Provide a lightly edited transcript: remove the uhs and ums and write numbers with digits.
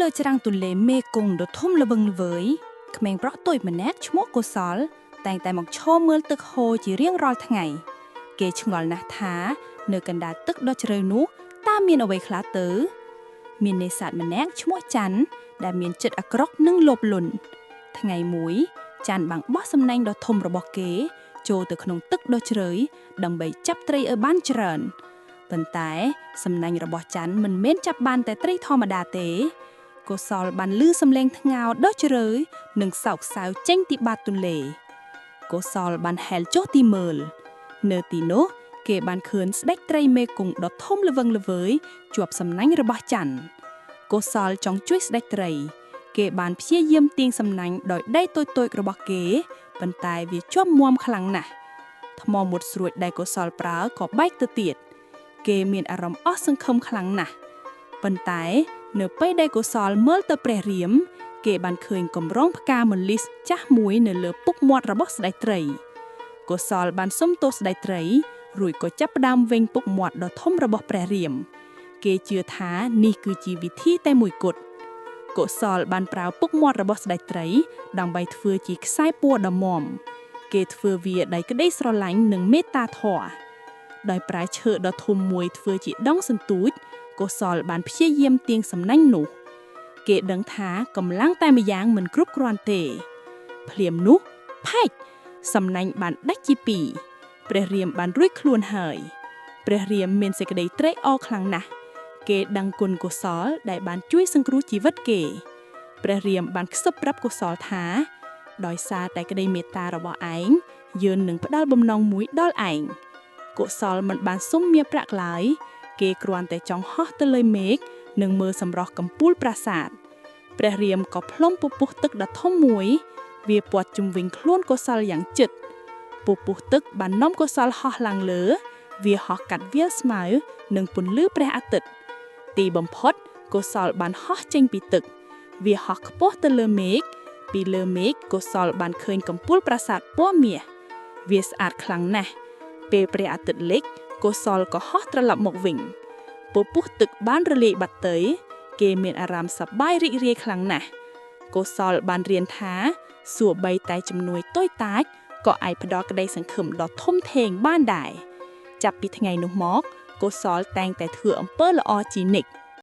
លើច្រាំងទន្លេមេគង្គដ៏ធំល្វឹងល្វើយក្មេងប្រុសតូចម្នាក់ឈ្មោះកុសលតែងតែមកឈរមើលទឹកហូរជារៀងរាល់ថ្ងៃគេឆ្ងល់ណាស់ថានៅកណ្ដាលទឹកដ៏ជ្រៅនោះតើមានអ្វីខ្លះទៅមាននេសាទម្នាក់ឈ្មោះច័ន្ទដែលមានចិត្តអាក្រក់និងលោភលន់ថ្ងៃមួយច័ន្ទបាំងបោះសំណាញ់ដ៏ធំរបស់គេចូលទៅក្នុងទឹកដ៏ជ្រៅដើម្បីចាប់ត្រីឲ្យបានច្រើនប៉ុន្តែសំណាញ់របស់ច័ន្ទមិនមែនចាប់បានតែត្រីធម្មតាទេកុសលបានឮសំឡេងថ្ងោរដ៏ជ្រៅនិងសោកសៅចេញពីបាតទន្លេកុសលបានហែលចុះទីមើលនៅទីនោះគេបានឃើញស្ដេចត្រីមេគង្គដ៏ធំល្វឹងល្វើយជាប់សំណាញ់របស់ច័ន្ទកុសលចង់ជួយស្ដេចត្រីគេបានព្យាយាមទាញសំណាញ់ដោយដៃតូចៗរបស់គេប៉ុន្តែវាជាប់មាំខ្លាំងណាស់ថ្មមុតស្រួចដែលកុសលប្រើក៏បែកទៅទៀតគេមានអារម្មណ៍អស់សង្ឃឹមខ្លាំងណាស់ប៉ុន្តែនៅពេលដែលកុសលមើលទៅព្រះរាមគេបានឃើញកម្រងផ្កាម្លិះចាស់មួយនៅលើពុកមាត់របស់ស្ដេចត្រីកុសលបានសុំទោសស្ដេចត្រីរួចក៏ចាប់ផ្ដើមវិញពុកមាត់ដ៏ធំរបស់ព្រះរាមគេជឿថានេះគឺជាវិធីតែមួយគត់កុសលបានប្រើពុកមាត់របស់ស្ដេចត្រីដើម្បីធ្វើជាខ្សែពួរដ៏មាំគេធ្វើវាដោយក្តីស្រឡាញ់និងមេត្តាធម៌ដោយប្រើឈើដ៏ធំមួយធ្វើជាដងសន្ទូចកុសលបានព្យាយាមទាញសំណាញ់នោះគេដឹងថាកម្លាំងតែម្យ៉ាងមិនគ្រប់គ្រាន់ទេភ្លាមនោះផែកសំណាញ់បានដាច់ជាពីរព្រះរាមបានរួចខ្លួនហើយព្រះរាមមានសេចក្តីត្រេកអរខ្លាំងណាស់គេដឹងគុណកុសលដែលបានជួយសង្គ្រោះជីវិតគេព្រះរាមបានខ្សឹបប្រាប់កុសលថាដោយសារតែក្តីមេត្តារបស់ឯងយើងនឹងផ្ដល់បំណងមួយដល់ឯងកុសលមិនបានសុំមាសប្រាក់ឡើយគេគ្រាន់តែចង់ហោះទៅលើមេឃនិងមើលសម្រស់កំពូលប្រាសាទព្រះរាមក៏ផ្លុំពពុះទឹកដ៏ធំមួយវាព័ទ្ធជុំវិញខ្លួនកុសលយ៉ាងជិតពពុះទឹកបាននាំកុសលហោះឡើងលើវាហោះកាត់វាលស្មៅនិងពន្លឺព្រះអាទិត្យទីបំផុតកុសលបានហោះចេញពីទឹកវាហោះខ្ពស់ទៅលើមេឃពីលើមេឃកុសលបានឃើញកំពូលប្រាសាទពណ៌មាសវាស្អាតខ្លាំងណាស់ពេលព្រះអាទិត្យលិចកុសលក៏ហោះត្រឡប់មកវិញពពុះទឹកបានរលាយបាត់ទៅគេមានអារម្មណ៍សប្បាយរីករាយខ្លាំងណាស់កុសលបានរៀនថាសួរបីតែជំនួយតូចតាចក៏អាចផ្ដល់ក្តីសង្ឃឹមដ៏ធំធេងបានដែរចាប់ពីថ្ងៃនោះមកកុសលតែងតែធ្វើអំពើល្អជានិច្ច